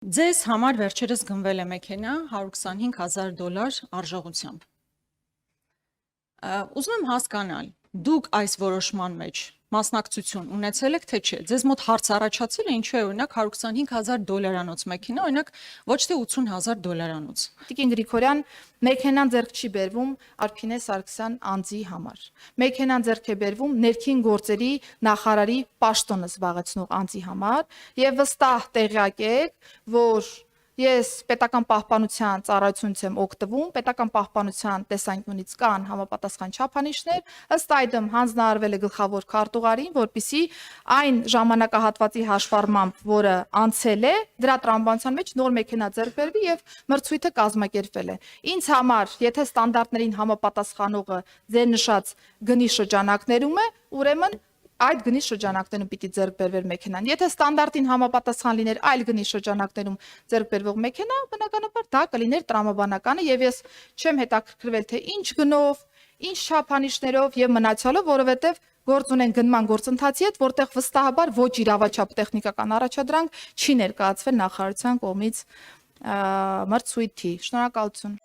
Ձեզ համար վերջերս գնվել է մեքենա $125,000 արժողությամբ։ Ուզում եմ հասկանալ, դուք այս որոշման մեջ մասնակցություն ունեցել եք, թե չէ։ Ձեզ մոտ հարց առաջացել է, ինչու է օրինակ $125,000 մեքենա, օրինակ ոչ թե $80,000։ Տիկին Գրիգորյան, մեքենան ձեռք չի բերվում Արփինե Սարգսյան անձի համար։ Մեքենան ձեռք է բերվում ներքին գործերի նախարարի պաշտոնը զբաղեցնող անձի համար եւ վստահ տեղյակ եք, որ ես պետական պահպանության ծառայությունից եմ օգտվում, պետական պահպանության տեսանկյունից կան համապատասխան չափանիշներ, ըստ այդմ հանձնարարվել է գլխավոր քարտուղարին, որպիսի այն ժամանակահատվածի հաշվառմամբ, որը անցել է, դրա տրամաբանության մեջ նոր մեքենա ձեռք բերվի եւ մրցույթը կազմակերպվել է։ Ինձ համար, եթե ստանդարտներին համապատասխանողը ձեր նշած գնի շրջանակներում է, ուրեմն այդ գնի շրջանակներում պիտի ձեռք բերվեր մեքենան։ Եթե ստանդարտին համապատասխան լիներ այլ գնի շրջանակներում ձեռք բերվող մեքենա, բնականաբար դա կլիներ տրամաբանականը եւ ես չեմ հետաքրքրվել թե ինչ գնով, ինչ չափանիշներով եւ մնացյալով, որովհետեւ գործ ունեն գնման գործընթացի հետ, որտեղ վստահաբար ոչ իրավաչափ տեխնիկական առաջադրանք չի ներկայացվել նախարարության կողմից մրցույթի։ Շնորհակալություն։